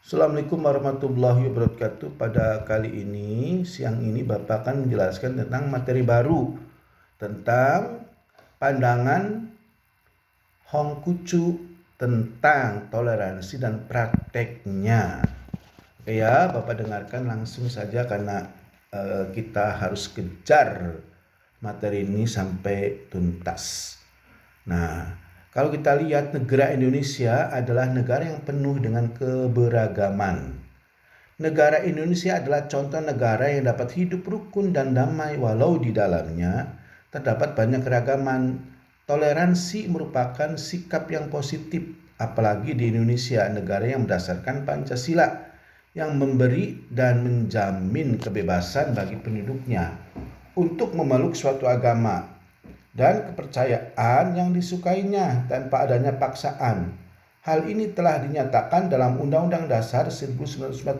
Assalamualaikum warahmatullahi wabarakatuh. Pada kali ini, siang ini Bapak akan menjelaskan tentang materi baru tentang pandangan Hongkucu tentang toleransi dan prakteknya. Oke ya, Bapak dengarkan langsung saja karena kita harus kejar materi ini sampai tuntas. Nah, kalau kita lihat negara Indonesia adalah negara yang penuh dengan keberagaman. Negara Indonesia adalah contoh negara yang dapat hidup rukun dan damai walau di dalamnya terdapat banyak keragaman. Toleransi merupakan sikap yang positif, apalagi di Indonesia, negara yang berdasarkan Pancasila yang memberi dan menjamin kebebasan bagi penduduknya untuk memeluk suatu agama dan kepercayaan yang disukainya tanpa adanya paksaan. Hal ini telah dinyatakan dalam Undang-Undang Dasar 1945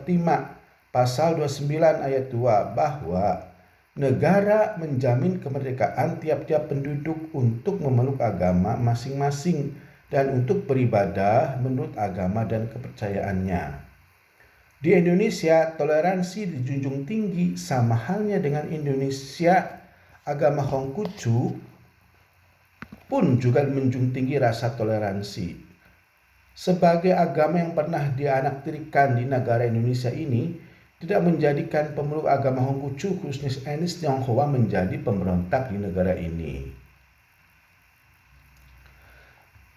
Pasal 29 ayat 2 bahwa negara menjamin kemerdekaan tiap-tiap penduduk untuk memeluk agama masing-masing dan untuk beribadah menurut agama dan kepercayaannya. Di Indonesia, toleransi dijunjung tinggi sama halnya dengan Indonesia. Agama Konghucu pun juga menjunjung tinggi rasa toleransi. Sebagai agama yang pernah dianaktirikan di negara Indonesia ini, tidak menjadikan pemeluk agama Konghucu khususnya etnis Tionghoa menjadi pemberontak di negara ini.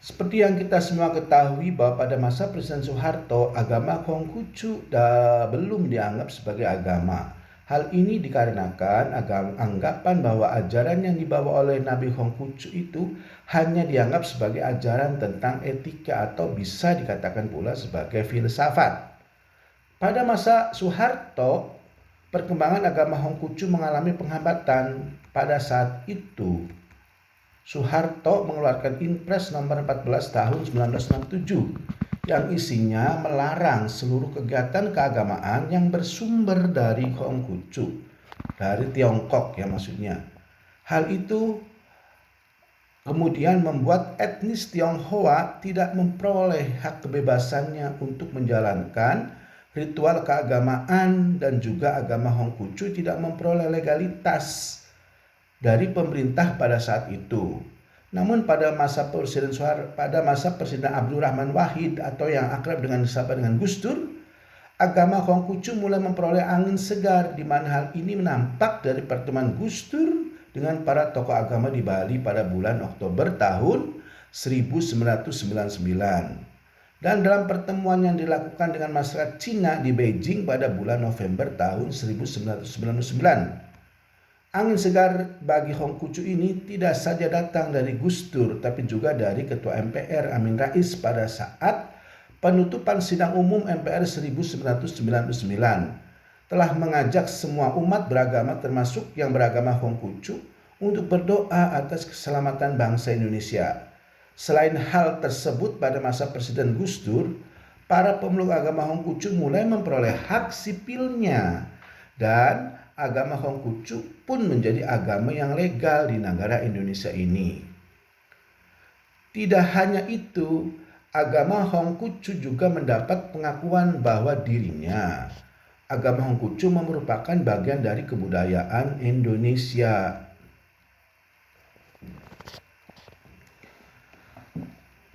Seperti yang kita semua ketahui bahwa pada masa Presiden Soeharto, agama Konghucu belum dianggap sebagai agama. Hal ini dikarenakan anggapan bahwa ajaran yang dibawa oleh Nabi Konghucu itu hanya dianggap sebagai ajaran tentang etika atau bisa dikatakan pula sebagai filsafat. Pada masa Soeharto, perkembangan agama Konghucu mengalami penghambatan. Pada saat itu, Soeharto mengeluarkan Impres nomor 14 tahun 1967 yang isinya melarang seluruh kegiatan keagamaan yang bersumber dari Konghucu, dari Tiongkok ya maksudnya. Hal itu kemudian membuat etnis Tionghoa tidak memperoleh hak kebebasannya untuk menjalankan ritual keagamaan dan juga agama Konghucu tidak memperoleh legalitas dari pemerintah pada saat itu. Namun pada masa Presiden Abdurrahman Wahid atau yang akrab dengan disapa dengan Gus Dur, agama Konghucu mulai memperoleh angin segar, di mana hal ini nampak dari pertemuan Gus Dur dengan para tokoh agama di Bali pada bulan Oktober tahun 1999 dan dalam pertemuan yang dilakukan dengan masyarakat Cina di Beijing pada bulan November tahun 1999. Angin segar bagi Konghucu ini tidak saja datang dari Gus Dur, tapi juga dari Ketua MPR Amin Rais pada saat penutupan sidang umum MPR 1999 telah mengajak semua umat beragama termasuk yang beragama Konghucu untuk berdoa atas keselamatan bangsa Indonesia. Selain hal tersebut, pada masa Presiden Gus Dur, para pemeluk agama Konghucu mulai memperoleh hak sipilnya dan agama Konghucu pun menjadi agama yang legal di negara Indonesia ini. Tidak hanya itu, agama Konghucu juga mendapat pengakuan bahwa dirinya, agama Konghucu merupakan bagian dari kebudayaan Indonesia.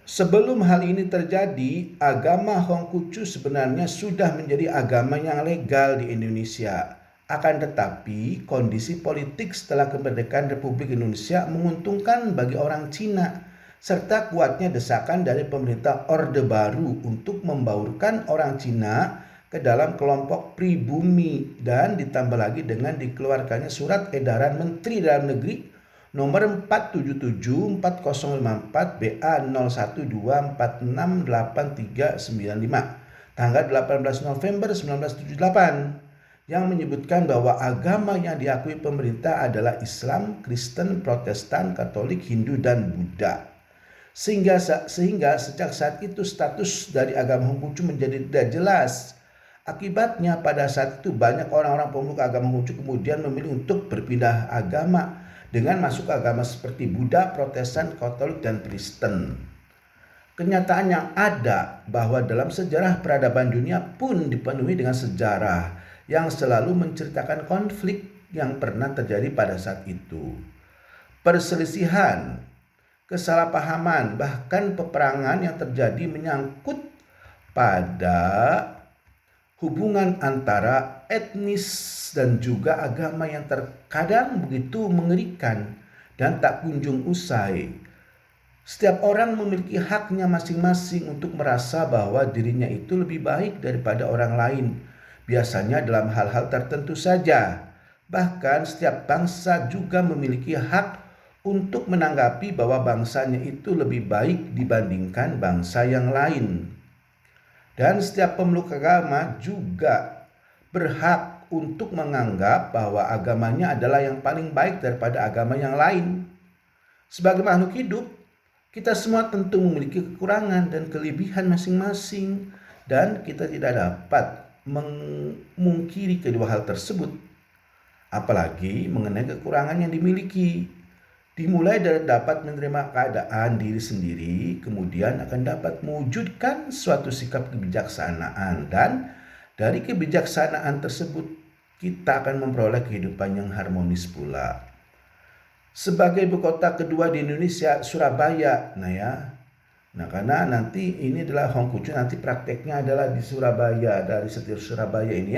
Sebelum hal ini terjadi, agama Konghucu sebenarnya sudah menjadi agama yang legal di Indonesia. Akan tetapi, kondisi politik setelah kemerdekaan Republik Indonesia menguntungkan bagi orang Cina, serta kuatnya desakan dari pemerintah Orde Baru untuk membaurkan orang Cina ke dalam kelompok pribumi, dan ditambah lagi dengan dikeluarkannya Surat Edaran Menteri Dalam Negeri nomor 477/4054 BA 01246839 tanggal 18 November 1978 yang menyebutkan bahwa agama yang diakui pemerintah adalah Islam, Kristen, Protestan, Katolik, Hindu, dan Buddha. Sehingga sejak saat itu status dari agama Konghucu menjadi tidak jelas. Akibatnya pada saat itu banyak orang-orang pemeluk agama Konghucu kemudian memilih untuk berpindah agama dengan masuk agama seperti Buddha, Protestan, Katolik, dan Kristen. Kenyataan yang ada bahwa dalam sejarah peradaban dunia pun dipenuhi dengan sejarah yang selalu menceritakan konflik yang pernah terjadi pada saat itu. Perselisihan, kesalahpahaman, bahkan peperangan yang terjadi menyangkut pada hubungan antara etnis dan juga agama yang terkadang begitu mengerikan dan tak kunjung usai. Setiap orang memiliki haknya masing-masing untuk merasa bahwa dirinya itu lebih baik daripada orang lain, biasanya dalam hal-hal tertentu saja. Bahkan setiap bangsa juga memiliki hak untuk menanggapi bahwa bangsanya itu lebih baik dibandingkan bangsa yang lain. Dan setiap pemeluk agama juga berhak untuk menganggap bahwa agamanya adalah yang paling baik daripada agama yang lain. Sebagai makhluk hidup, kita semua tentu memiliki kekurangan dan kelebihan masing-masing, dan kita tidak dapat memungkiri kedua hal tersebut, apalagi mengenai kekurangan yang dimiliki. Dimulai dari dapat menerima keadaan diri sendiri, kemudian akan dapat mewujudkan suatu sikap kebijaksanaan, dan dari kebijaksanaan tersebut kita akan memperoleh kehidupan yang harmonis pula. Sebagai ibu kota kedua di Indonesia, Surabaya, karena nanti ini adalah Hongkucu, nanti prakteknya adalah di Surabaya. Dari setiap Surabaya ini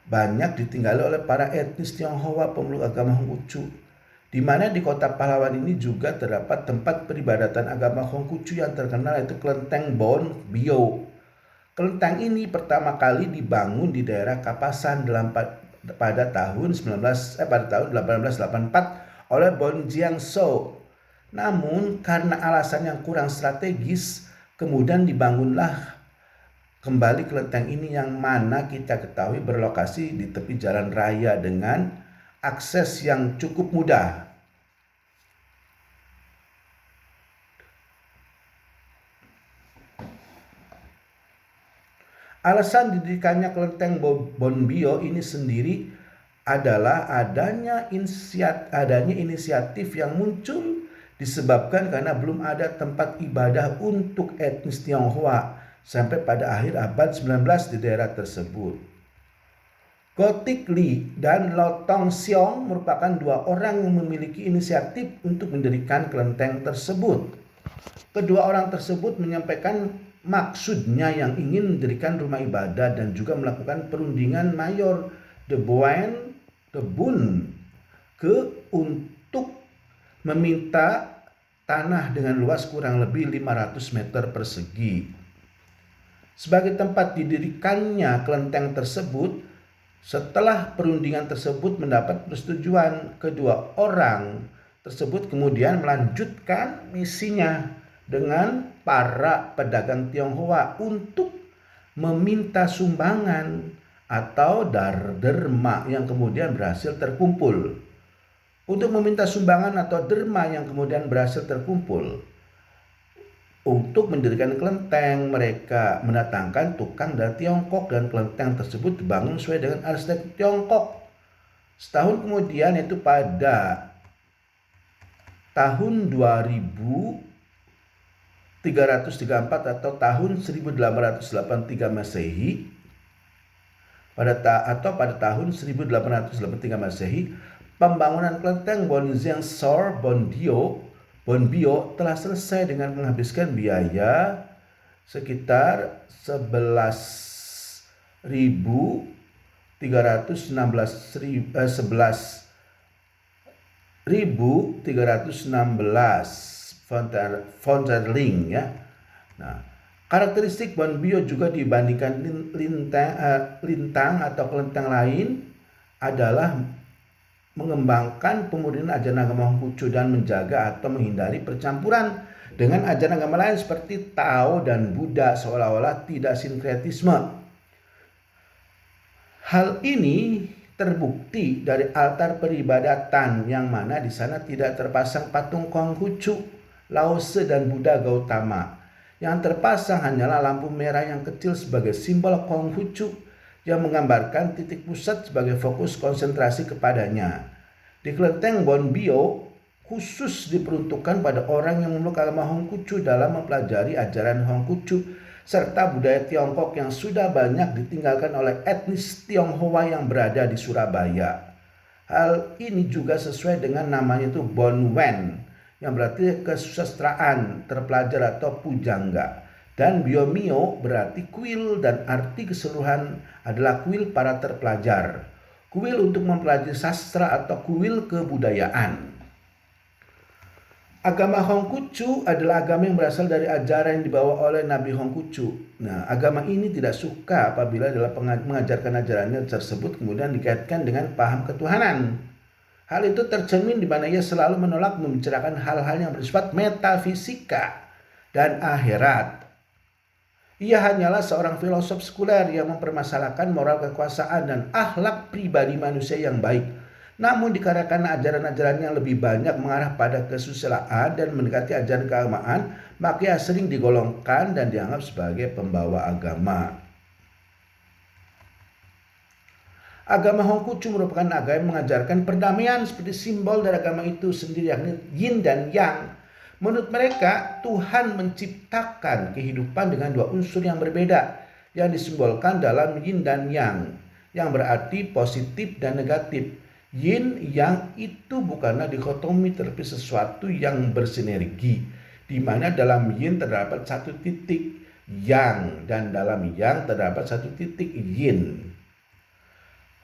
banyak ditinggali oleh para etnis Tionghoa pemeluk agama Hongkucu, di mana di kota pahlawan ini juga terdapat tempat peribadatan agama Hongkucu yang terkenal, yaitu Kelenteng Bon Bio. Kelenteng ini pertama kali dibangun di daerah Kapasan pada tahun 1884 oleh Bon Jiangso. Namun karena alasan yang kurang strategis, kemudian dibangunlah kembali kelenteng ini, yang mana kita ketahui berlokasi di tepi jalan raya dengan akses yang cukup mudah. Alasan didirikannya kelenteng Bonbio ini sendiri adalah adanya inisiatif yang muncul disebabkan karena belum ada tempat ibadah untuk etnis Tionghoa sampai pada akhir abad 19 di daerah tersebut. Gotik Li dan Lo Tong Siong merupakan dua orang yang memiliki inisiatif untuk mendirikan kelenteng tersebut. Kedua orang tersebut menyampaikan maksudnya yang ingin mendirikan rumah ibadah dan juga melakukan perundingan Mayor de Bun untuk meminta tanah dengan luas kurang lebih 500 meter persegi. Sebagai tempat didirikannya kelenteng tersebut, setelah perundingan tersebut mendapat persetujuan, kedua orang tersebut kemudian melanjutkan misinya dengan para pedagang Tionghoa untuk meminta sumbangan atau derma yang kemudian berhasil terkumpul. Untuk meminta sumbangan atau derma yang kemudian berhasil terkumpul, untuk mendirikan kelenteng, mereka mendatangkan tukang dari Tiongkok dan kelenteng tersebut dibangun sesuai dengan arsitektur Tiongkok. Setahun kemudian, yaitu pada tahun 2334 atau tahun 1883 Masehi, pada tahun 1883 Masehi, pembangunan kelenteng Bonbio telah selesai dengan menghabiskan biaya sekitar 11.316 Fonterling ya. Karakteristik Bonbio juga dibandingkan lintang atau kelenteng lain adalah mengembangkan pemurnian ajaran agama Hongkucu dan menjaga atau menghindari percampuran dengan ajaran agama lain seperti Tao dan Buddha, seolah-olah tidak sinkretisme. Hal ini terbukti dari altar peribadatan yang mana di sana tidak terpasang patung Konghucu, Laozi dan Buddha Gautama. Yang terpasang hanyalah lampu merah yang kecil sebagai simbol Konghucu yang menggambarkan titik pusat sebagai fokus konsentrasi kepadanya. Di kelenteng Bonbio, khusus diperuntukkan pada orang yang memeluk agama Hongkucu dalam mempelajari ajaran Hongkucu serta budaya Tiongkok yang sudah banyak ditinggalkan oleh etnis Tionghoa yang berada di Surabaya. Hal ini juga sesuai dengan namanya itu Bon Wen, yang berarti kesusastraan, terpelajar atau pujangga. Dan Biomio berarti kuil dan arti keseluruhan adalah kuil para terpelajar. Kuil untuk mempelajari sastra atau kuil kebudayaan. Agama Hongkucu adalah agama yang berasal dari ajaran yang dibawa oleh Nabi Hongkucu. Nah, agama ini tidak suka apabila dalam mengajarkan ajarannya tersebut kemudian dikaitkan dengan paham ketuhanan. Hal itu tercermin di mana ia selalu menolak membicarakan hal-hal yang bersifat metafisika dan akhirat. Ia hanyalah seorang filosof sekuler yang mempermasalahkan moral kekuasaan dan akhlak pribadi manusia yang baik. Namun dikarenakan ajaran-ajaran yang lebih banyak mengarah pada kesusilaan dan mendekati ajaran keagamaan, maka ia sering digolongkan dan dianggap sebagai pembawa agama. Agama Hongkucu merupakan agama yang mengajarkan perdamaian seperti simbol dari agama itu sendiri, yakni yin dan yang. Menurut mereka, Tuhan menciptakan kehidupan dengan dua unsur yang berbeda yang disimbolkan dalam yin dan yang berarti positif dan negatif. Yin yang itu bukanlah dikotomi tetapi sesuatu yang bersinergi, di mana dalam yin terdapat satu titik yang dan dalam yang terdapat satu titik yin.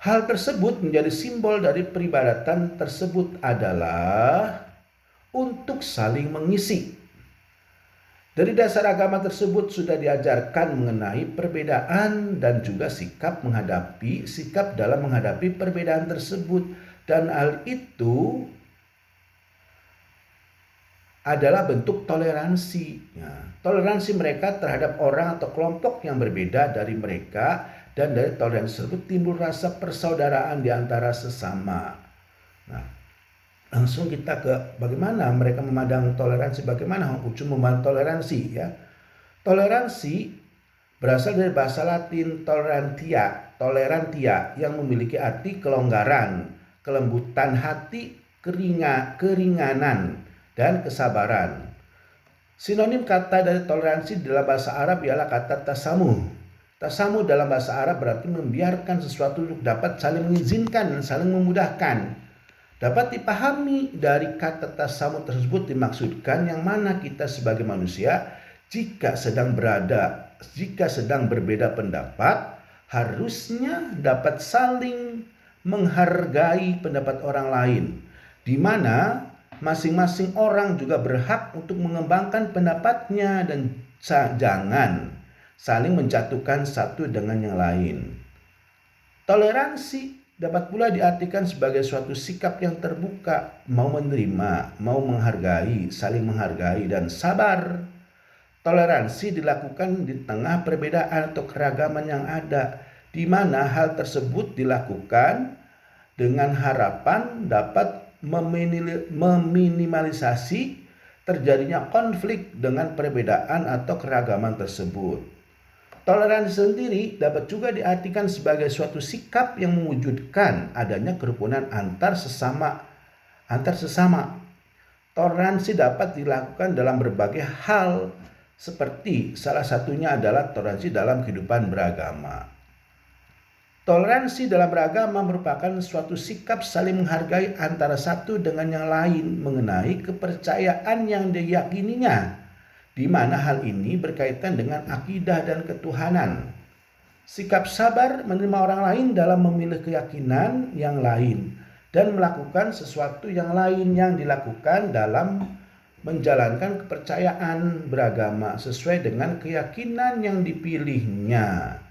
Hal tersebut menjadi simbol dari peribadatan tersebut adalah untuk saling mengisi. Dari dasar agama tersebut sudah diajarkan mengenai perbedaan dan juga sikap dalam menghadapi perbedaan tersebut, dan hal itu adalah bentuk toleransi. Nah, toleransi mereka terhadap orang atau kelompok yang berbeda dari mereka, dan dari toleransi tersebut timbul rasa persaudaraan di antara sesama. Nah, langsung kita ke bagaimana mereka memandang toleransi, bagaimana Hongkucu memandang toleransi ya. Toleransi berasal dari bahasa Latin tolerantia yang memiliki arti kelonggaran, kelembutan hati, keringanan, dan kesabaran. Sinonim kata dari toleransi dalam bahasa Arab ialah kata tasamuh. Tasamuh dalam bahasa Arab berarti membiarkan sesuatu untuk dapat saling mengizinkan dan saling memudahkan. Dapat dipahami dari kata tasamuh tersebut dimaksudkan yang mana kita sebagai manusia jika sedang berbeda pendapat, harusnya dapat saling menghargai pendapat orang lain, di mana masing-masing orang juga berhak untuk mengembangkan pendapatnya dan jangan saling menjatuhkan satu dengan yang lain. Toleransi dapat pula diartikan sebagai suatu sikap yang terbuka, mau menerima, mau menghargai, saling menghargai, dan sabar. Toleransi dilakukan di tengah perbedaan atau keragaman yang ada, di mana hal tersebut dilakukan dengan harapan dapat meminimalisasi terjadinya konflik dengan perbedaan atau keragaman tersebut. Toleransi sendiri dapat juga diartikan sebagai suatu sikap yang mewujudkan adanya kerukunan antar sesama. Toleransi dapat dilakukan dalam berbagai hal, seperti salah satunya adalah toleransi dalam kehidupan beragama. Toleransi dalam beragama merupakan suatu sikap saling menghargai antara satu dengan yang lain mengenai kepercayaan yang diyakininya, di mana hal ini berkaitan dengan akidah dan ketuhanan. Sikap sabar menerima orang lain dalam memilih keyakinan yang lain dan melakukan sesuatu yang lain yang dilakukan dalam menjalankan kepercayaan beragama sesuai dengan keyakinan yang dipilihnya,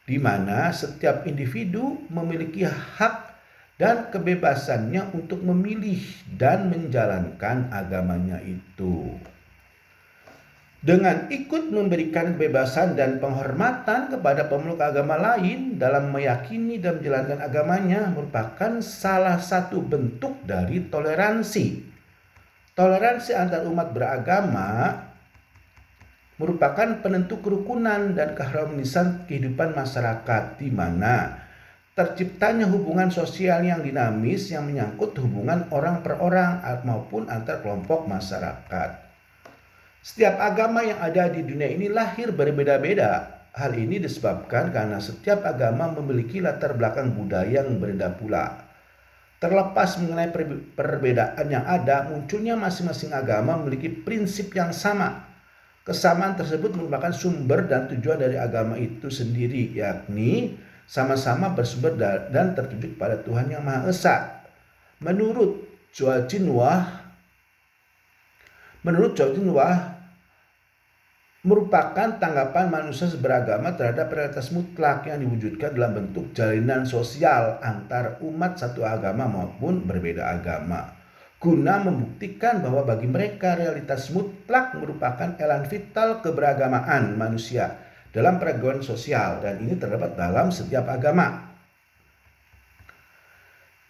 di mana setiap individu memiliki hak dan kebebasannya untuk memilih dan menjalankan agamanya itu. Dengan ikut memberikan kebebasan dan penghormatan kepada pemeluk agama lain dalam meyakini dan menjalankan agamanya merupakan salah satu bentuk dari toleransi. Toleransi antar umat beragama merupakan penentu kerukunan dan keharmonisan kehidupan masyarakat, di mana terciptanya hubungan sosial yang dinamis yang menyangkut hubungan orang per orang maupun antar kelompok masyarakat. Setiap agama yang ada di dunia ini lahir berbeda-beda. Hal ini disebabkan karena setiap agama memiliki latar belakang budaya yang berbeda pula. Terlepas mengenai perbedaan yang ada, munculnya masing-masing agama memiliki prinsip yang sama. Kesamaan tersebut merupakan sumber dan tujuan dari agama itu sendiri, yakni sama-sama bersumber dan tertuju kepada Tuhan Yang Maha Esa. Menurut Zhou Jinhua merupakan tanggapan manusia beragama terhadap realitas mutlak yang diwujudkan dalam bentuk jalinan sosial antar umat satu agama maupun berbeda agama, guna membuktikan bahwa bagi mereka realitas mutlak merupakan elan vital keberagamaan manusia dalam peragamaan sosial, dan ini terdapat dalam setiap agama.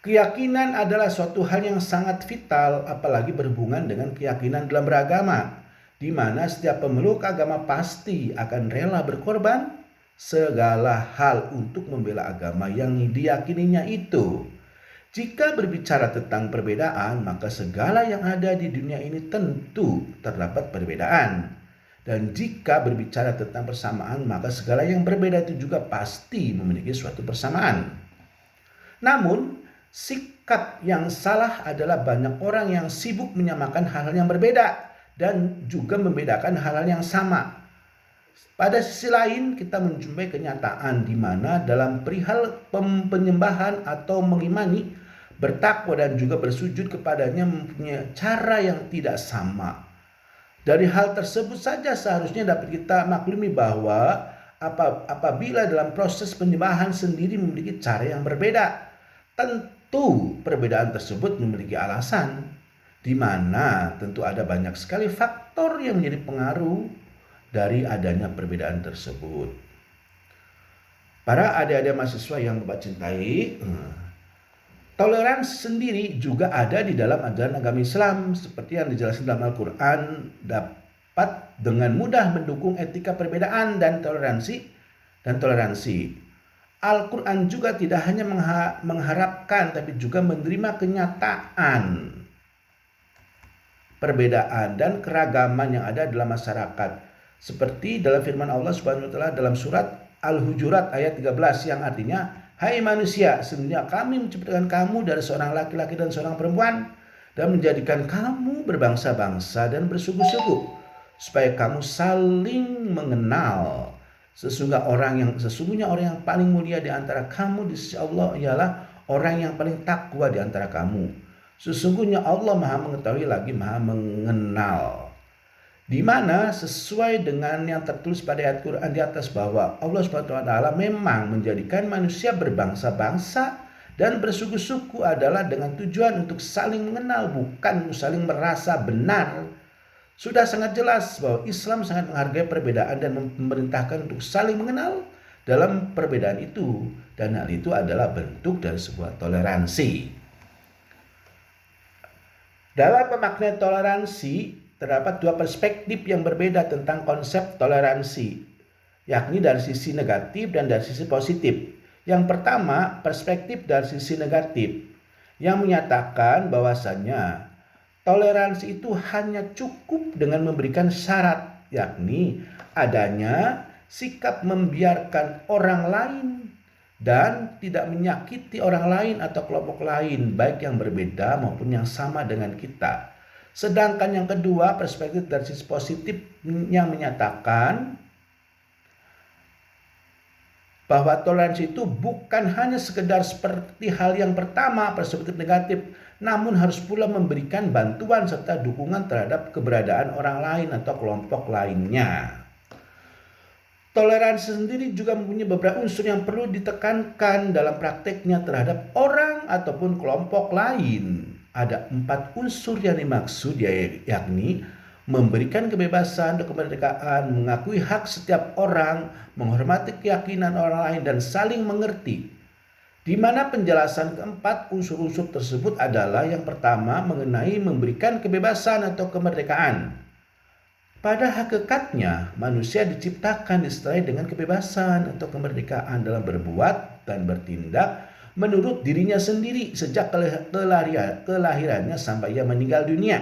Keyakinan adalah suatu hal yang sangat vital, apalagi berhubungan dengan keyakinan dalam beragama, di mana setiap pemeluk agama pasti akan rela berkorban segala hal untuk membela agama yang diyakininya itu. Jika berbicara tentang perbedaan, maka segala yang ada di dunia ini tentu terdapat perbedaan. Dan jika berbicara tentang persamaan, maka segala yang berbeda itu juga pasti memiliki suatu persamaan. Namun, sikap yang salah adalah banyak orang yang sibuk menyamakan hal-hal yang berbeda dan juga membedakan hal-hal yang sama. Pada sisi lain, kita menjumpai kenyataan di mana dalam perihal penyembahan atau mengimani, bertakwa dan juga bersujud kepadanya mempunyai cara yang tidak sama. Dari hal tersebut saja seharusnya dapat kita maklumi bahwa apabila dalam proses penyembahan sendiri memiliki cara yang berbeda, tentu perbedaan tersebut memiliki alasan, di mana tentu ada banyak sekali faktor yang menjadi pengaruh dari adanya perbedaan tersebut. Para adik-adik mahasiswa yang Bapak cintai, toleransi sendiri juga ada di dalam ajaran agama Islam, seperti yang dijelaskan dalam Al-Quran, dapat dengan mudah mendukung etika perbedaan dan toleransi. Al-Quran juga tidak hanya mengharapkan, tapi juga menerima kenyataan perbedaan dan keragaman yang ada dalam masyarakat, seperti dalam firman Allah Subhanahu wa taala dalam surat Al-Hujurat ayat 13 yang artinya, "Hai manusia, sesungguhnya kami menciptakan kamu dari seorang laki-laki dan seorang perempuan dan menjadikan kamu berbangsa-bangsa dan bersuku-suku supaya kamu saling mengenal. Sesungguhnya orang yang paling mulia di antara kamu di sisi Allah ialah orang yang paling takwa di antara kamu. Sesungguhnya Allah Maha mengetahui lagi Maha mengenal." Di mana sesuai dengan yang tertulis pada ayat Quran di atas bahwa Allah Subhanahu wa taala memang menjadikan manusia berbangsa-bangsa dan bersuku-suku adalah dengan tujuan untuk saling mengenal, bukan saling merasa benar. Sudah sangat jelas bahwa Islam sangat menghargai perbedaan dan memerintahkan untuk saling mengenal dalam perbedaan itu, dan hal itu adalah bentuk dari sebuah toleransi. Dalam pemaknaan toleransi, terdapat dua perspektif yang berbeda tentang konsep toleransi, yakni dari sisi negatif dan dari sisi positif. Yang pertama, perspektif dari sisi negatif, yang menyatakan bahwasannya toleransi itu hanya cukup dengan memberikan syarat, yakni adanya sikap membiarkan orang lain dan tidak menyakiti orang lain atau kelompok lain, baik yang berbeda maupun yang sama dengan kita. Sedangkan yang kedua, perspektif dari sisi positif yang menyatakan bahwa toleransi itu bukan hanya sekedar seperti hal yang pertama, perspektif negatif, namun harus pula memberikan bantuan serta dukungan terhadap keberadaan orang lain atau kelompok lainnya. Toleransi sendiri juga mempunyai beberapa unsur yang perlu ditekankan dalam prakteknya terhadap orang ataupun kelompok lain. Ada 4 unsur yang dimaksud, yakni memberikan kebebasan dan kemerdekaan, mengakui hak setiap orang, menghormati keyakinan orang lain, dan saling mengerti. Di mana penjelasan keempat unsur-unsur tersebut adalah yang pertama mengenai memberikan kebebasan atau kemerdekaan. Pada hakikatnya, manusia diciptakan disertai dengan kebebasan atau kemerdekaan dalam berbuat dan bertindak menurut dirinya sendiri sejak kelahirannya sampai ia meninggal dunia.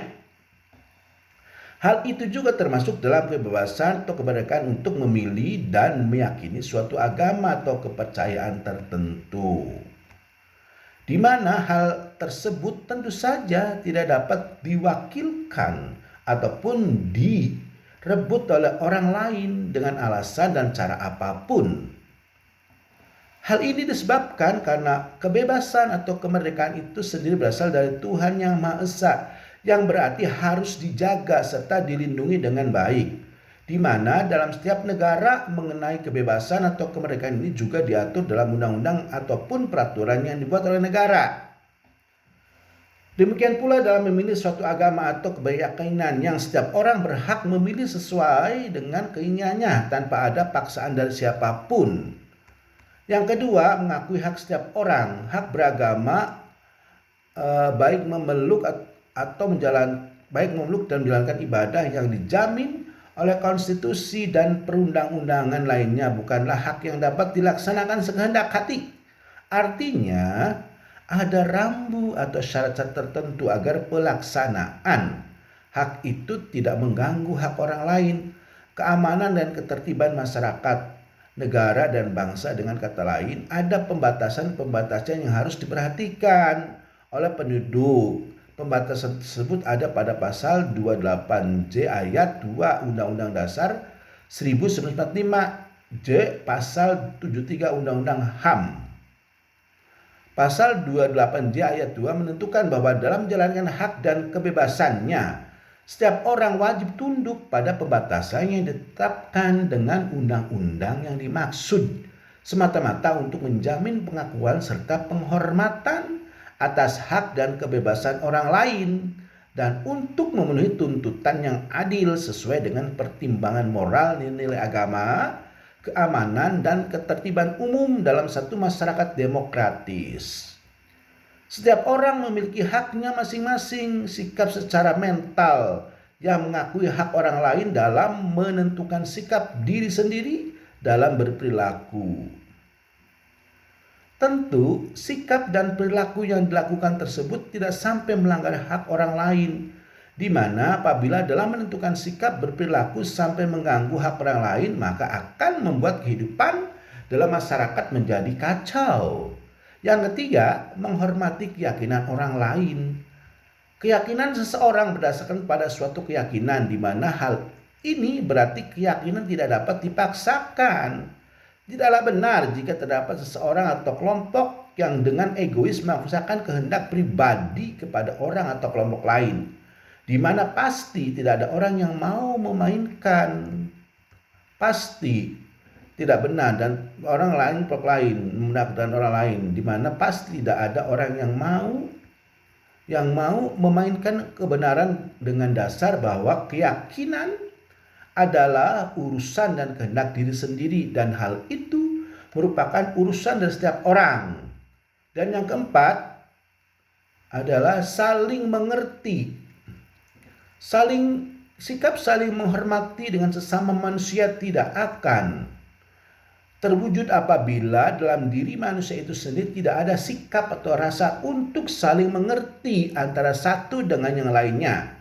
Hal itu juga termasuk dalam kebebasan atau kemerdekaan untuk memilih dan meyakini suatu agama atau kepercayaan tertentu, di mana hal tersebut tentu saja tidak dapat diwakilkan ataupun direbut oleh orang lain dengan alasan dan cara apapun. Hal ini disebabkan karena kebebasan atau kemerdekaan itu sendiri berasal dari Tuhan Yang Maha Esa, yang berarti harus dijaga serta dilindungi dengan baik, di mana dalam setiap negara mengenai kebebasan atau kemerdekaan ini juga diatur dalam undang-undang ataupun peraturan yang dibuat oleh negara. Demikian pula dalam memilih suatu agama atau keyakinan yang setiap orang berhak memilih sesuai dengan keinginannya tanpa ada paksaan dari siapapun. Yang kedua, mengakui hak setiap orang, hak beragama, baik memeluk dan menjalankan ibadah yang dijamin oleh konstitusi dan perundang-undangan lainnya, bukanlah hak yang dapat dilaksanakan sekehendak hati. Artinya, ada rambu atau syarat-syarat tertentu agar pelaksanaan hak itu tidak mengganggu hak orang lain, keamanan dan ketertiban masyarakat, negara dan bangsa. Dengan kata lain, ada pembatasan-pembatasan yang harus diperhatikan oleh penduduk. Pembatasan tersebut ada pada pasal 28J ayat 2 Undang-Undang Dasar 1945, J pasal 73 Undang-Undang HAM. Pasal 28J ayat 2 menentukan bahwa dalam menjalankan hak dan kebebasannya, setiap orang wajib tunduk pada pembatasan yang ditetapkan dengan undang-undang yang dimaksud, semata-mata untuk menjamin pengakuan serta penghormatan atas hak dan kebebasan orang lain, dan untuk memenuhi tuntutan yang adil sesuai dengan pertimbangan moral, nilai agama, keamanan, dan ketertiban umum dalam satu masyarakat demokratis. Setiap orang memiliki haknya masing-masing, sikap secara mental yang mengakui hak orang lain dalam menentukan sikap diri sendiri dalam berperilaku. Tentu, sikap dan perilaku yang dilakukan tersebut tidak sampai melanggar hak orang lain, di mana apabila dalam menentukan sikap berperilaku sampai mengganggu hak orang lain, maka akan membuat kehidupan dalam masyarakat menjadi kacau. Yang ketiga, menghormati keyakinan orang lain. Keyakinan seseorang berdasarkan pada suatu keyakinan, di mana hal ini berarti keyakinan tidak dapat dipaksakan. Tidaklah benar jika terdapat seseorang atau kelompok yang dengan egois memaksakan kehendak pribadi kepada orang atau kelompok lain, di mana pasti tidak ada orang yang mau memainkan. Pasti tidak benar, dan orang lain, kelompok lain, mendapatkan orang lain, di mana pasti tidak ada orang yang mau memainkan kebenaran dengan dasar bahwa keyakinan adalah urusan dan kehendak diri sendiri, dan hal itu merupakan urusan dari setiap orang. Dan yang keempat adalah saling mengerti. Sikap saling menghormati dengan sesama manusia tidak akan terwujud apabila dalam diri manusia itu sendiri tidak ada sikap atau rasa untuk saling mengerti antara satu dengan yang lainnya.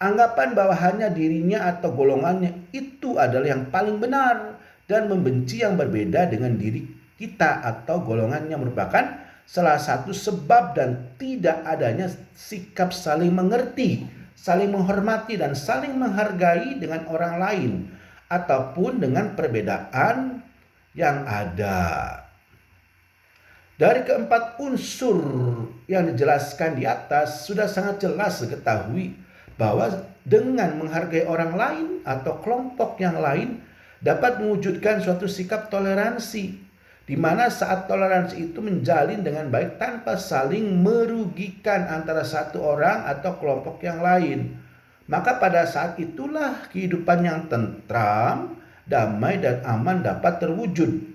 Anggapan bahwa hanya dirinya atau golongannya itu adalah yang paling benar, dan membenci yang berbeda dengan diri kita atau golongannya merupakan salah satu sebab dan tidak adanya sikap saling mengerti, saling menghormati, dan saling menghargai dengan orang lain ataupun dengan perbedaan yang ada. Dari keempat unsur yang dijelaskan di atas, sudah sangat jelas diketahui bahwa dengan menghargai orang lain atau kelompok yang lain dapat mewujudkan suatu sikap toleransi, di mana saat toleransi itu menjalin dengan baik tanpa saling merugikan antara satu orang atau kelompok yang lain, maka pada saat itulah kehidupan yang tentram, damai, dan aman dapat terwujud.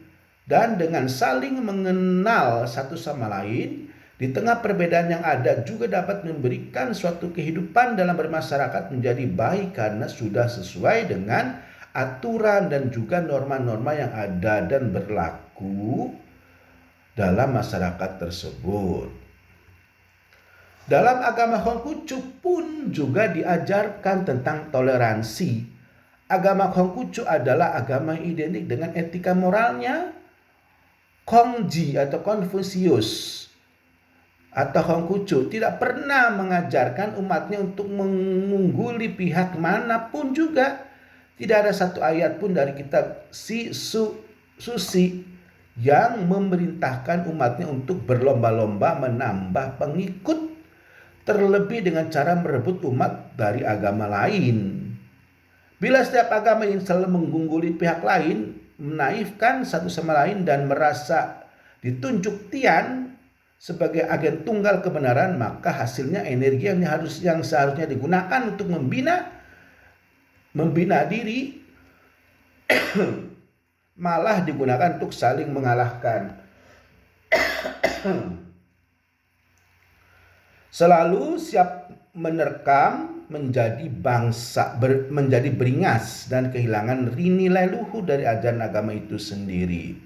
Dan dengan saling mengenal satu sama lain, Di tengah perbedaan yang ada juga dapat memberikan suatu kehidupan dalam bermasyarakat menjadi baik karena sudah sesuai dengan aturan dan juga norma-norma yang ada dan berlaku dalam masyarakat tersebut. Dalam agama Konghucu pun juga diajarkan tentang toleransi. Agama Konghucu adalah agama yang identik dengan etika moralnya Kongji atau Konfusius atau Konghucu tidak pernah mengajarkan umatnya untuk mengungguli pihak manapun juga. Tidak ada satu ayat pun dari kitab Suci yang memerintahkan umatnya untuk berlomba-lomba menambah pengikut, terlebih dengan cara merebut umat dari agama lain. Bila setiap agama yang selalu mengungguli pihak lain, menaifkan satu sama lain dan merasa ditunjuk tian sebagai agen tunggal kebenaran, maka hasilnya energi yang seharusnya digunakan untuk membina diri malah digunakan untuk saling mengalahkan. Selalu siap menerkam, menjadi menjadi beringas dan kehilangan nilai luhur dari ajaran agama itu sendiri.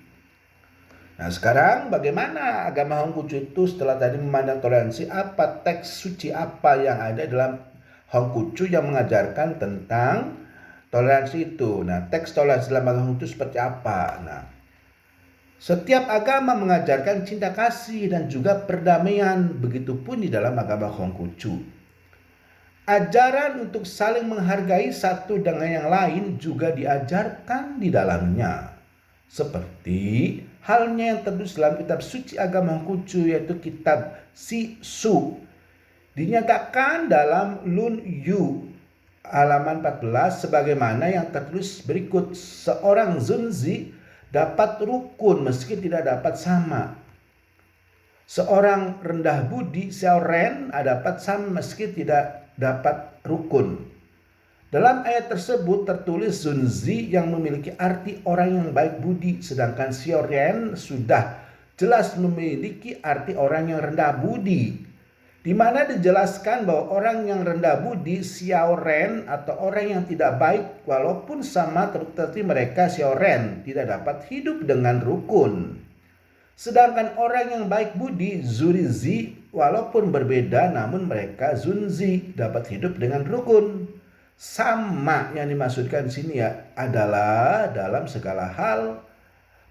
Nah, sekarang bagaimana agama Konghucu itu setelah tadi memandang toleransi, apa teks suci apa yang ada dalam Konghucu yang mengajarkan tentang toleransi itu? Nah, teks toleransi dalam agama Konghucu seperti apa? Nah, setiap agama mengajarkan cinta kasih dan juga perdamaian, begitupun di dalam agama Konghucu. Ajaran untuk saling menghargai satu dengan yang lain juga diajarkan di dalamnya. Seperti halnya yang tertulis dalam kitab suci agama Konghucu, yaitu kitab Sisu. Dinyatakan dalam Lun Yu halaman 14 sebagaimana yang tertulis berikut: seorang Zunzi dapat rukun meski tidak dapat sama. Seorang rendah budi Xiaoren dapat sama meski tidak dapat rukun. Dalam ayat tersebut tertulis Zunzi yang memiliki arti orang yang baik budi, sedangkan Xiaoren sudah jelas memiliki arti orang yang rendah budi, di mana dijelaskan bahwa orang yang rendah budi Xiaoren atau orang yang tidak baik walaupun sama tetapi mereka Xiaoren tidak dapat hidup dengan rukun. Sedangkan orang yang baik budi Zurizi walaupun berbeda namun mereka Zunzi dapat hidup dengan rukun. Sama yang dimaksudkan di sini adalah dalam segala hal.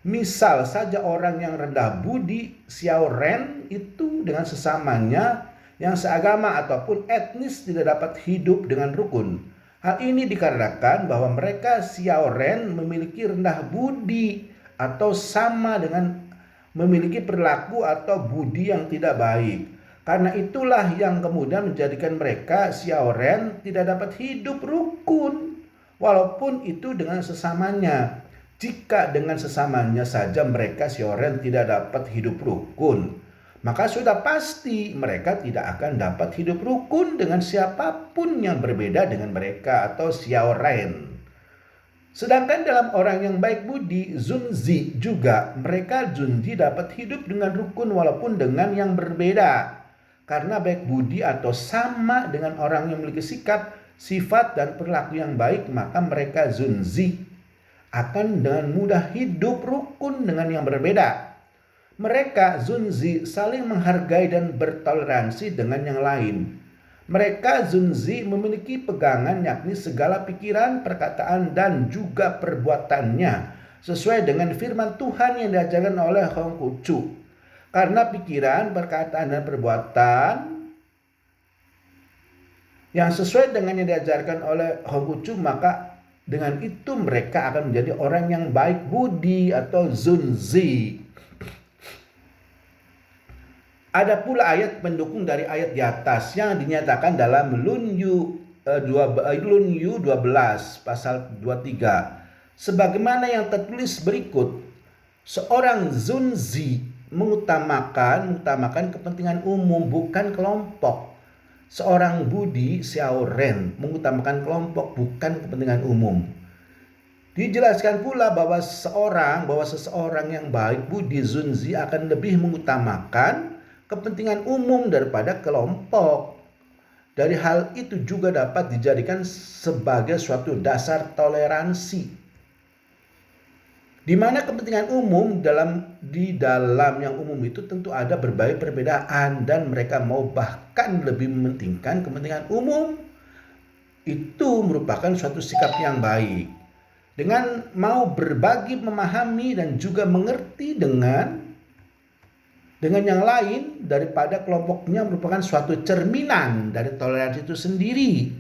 Misal saja orang yang rendah budi Xiaoren itu dengan sesamanya yang seagama ataupun etnis tidak dapat hidup dengan rukun. Hal ini dikarenakan bahwa mereka Xiaoren memiliki rendah budi atau sama dengan memiliki perilaku atau budi yang tidak baik. Karena itulah yang kemudian menjadikan mereka Xiaoren tidak dapat hidup rukun, walaupun itu dengan sesamanya. Jika dengan sesamanya saja mereka Xiaoren tidak dapat hidup rukun, maka sudah pasti mereka tidak akan dapat hidup rukun dengan siapapun yang berbeda dengan mereka atau Xiaoren. Sedangkan dalam orang yang baik budi Zunzi juga, mereka Zunzi dapat hidup dengan rukun walaupun dengan yang berbeda. Karena baik budi atau sama dengan orang yang memiliki sikap, sifat dan perilaku yang baik, maka mereka Zunzi akan dengan mudah hidup rukun dengan yang berbeda. Mereka Zunzi saling menghargai dan bertoleransi dengan yang lain. Mereka Zunzi memiliki pegangan yakni segala pikiran, perkataan dan juga perbuatannya sesuai dengan firman Tuhan yang diajarkan oleh Konghucu. Karena pikiran, perkataan dan perbuatan yang sesuai dengan yang diajarkan oleh Konghucu, maka dengan itu mereka akan menjadi orang yang baik budi atau Zunzi. Ada pula ayat pendukung dari ayat di atas yang dinyatakan dalam Lun Yu 12 pasal 23. Sebagaimana yang tertulis berikut: seorang Zunzi mengutamakan kepentingan umum bukan kelompok. Seorang budi Xiaoren mengutamakan kelompok bukan kepentingan umum. Dijelaskan pula bahwa seseorang yang baik budi Zunzi akan lebih mengutamakan kepentingan umum daripada kelompok. Dari hal itu juga dapat dijadikan sebagai suatu dasar toleransi, di mana kepentingan umum di dalam yang umum itu tentu ada berbagai perbedaan, dan mereka mau bahkan lebih mementingkan kepentingan umum. Itu merupakan suatu sikap yang baik. Dengan mau berbagi, memahami, dan juga mengerti dengan yang lain daripada kelompoknya merupakan suatu cerminan dari toleransi itu sendiri.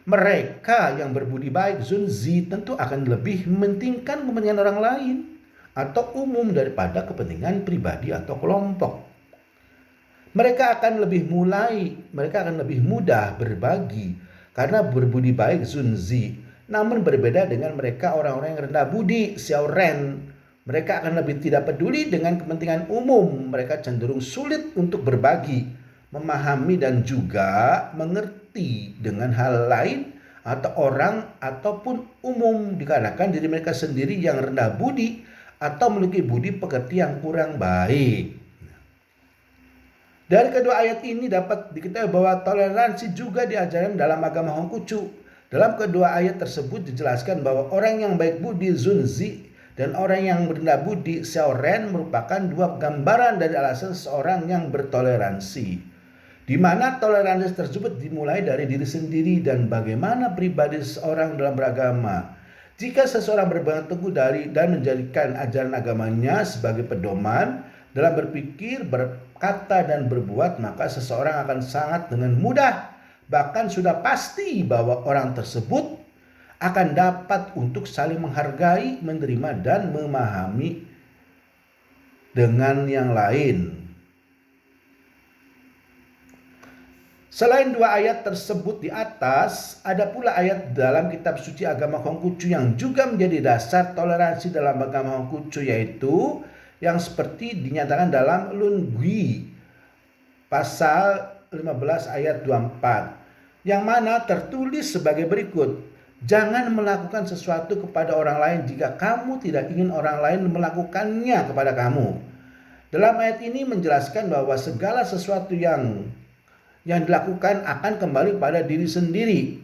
Mereka yang berbudi baik, Zunzi, tentu akan lebih mementingkan kepentingan orang lain atau umum daripada kepentingan pribadi atau kelompok. Mereka akan lebih mudah berbagi karena berbudi baik, Zunzi. Namun berbeda dengan mereka orang-orang yang rendah budi, Xiao Ren. Mereka akan lebih tidak peduli dengan kepentingan umum. Mereka cenderung sulit untuk berbagi, memahami, dan juga mengerti dengan hal lain atau orang ataupun umum, dikarenakan diri mereka sendiri yang rendah budi atau memiliki budi pekerti yang kurang baik. Dari kedua ayat ini dapat diketahui bahwa toleransi juga diajarkan dalam agama Hongkucu. Dalam kedua ayat tersebut dijelaskan bahwa orang yang baik budi, Zunzi, dan orang yang rendah budi, Xiao Ren, merupakan dua gambaran dari alasan seorang yang bertoleransi, di mana toleransi tersebut dimulai dari diri sendiri dan bagaimana pribadi seseorang dalam beragama. Jika seseorang berpegang teguh dari dan menjadikan ajaran agamanya sebagai pedoman dalam berpikir, berkata, dan berbuat, maka seseorang akan sangat dengan mudah, bahkan sudah pasti bahwa orang tersebut akan dapat untuk saling menghargai, menerima, dan memahami dengan yang lain. Selain dua ayat tersebut di atas, ada pula ayat dalam kitab suci agama Hongkucu yang juga menjadi dasar toleransi dalam agama Hongkucu, yaitu yang seperti dinyatakan dalam Lungui pasal 15 ayat 24, yang mana tertulis sebagai berikut: jangan melakukan sesuatu kepada orang lain jika kamu tidak ingin orang lain melakukannya kepada kamu. Dalam ayat ini menjelaskan bahwa segala sesuatu yang dilakukan akan kembali pada diri sendiri.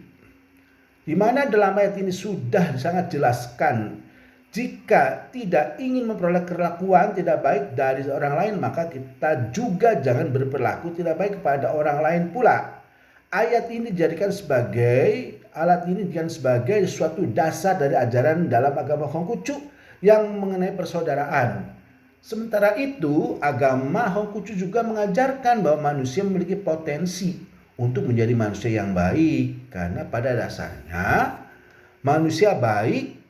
Di mana dalam ayat ini sudah sangat jelaskan, jika tidak ingin memperoleh perlakuan tidak baik dari orang lain, maka kita juga jangan berperilaku tidak baik kepada orang lain pula. Ayat ini dijadikan sebagai suatu dasar dari ajaran dalam agama Hongkucu yang mengenai persaudaraan. Sementara itu, agama Hongkucu juga mengajarkan bahwa manusia memiliki potensi untuk menjadi manusia yang baik, karena pada dasarnya manusia baik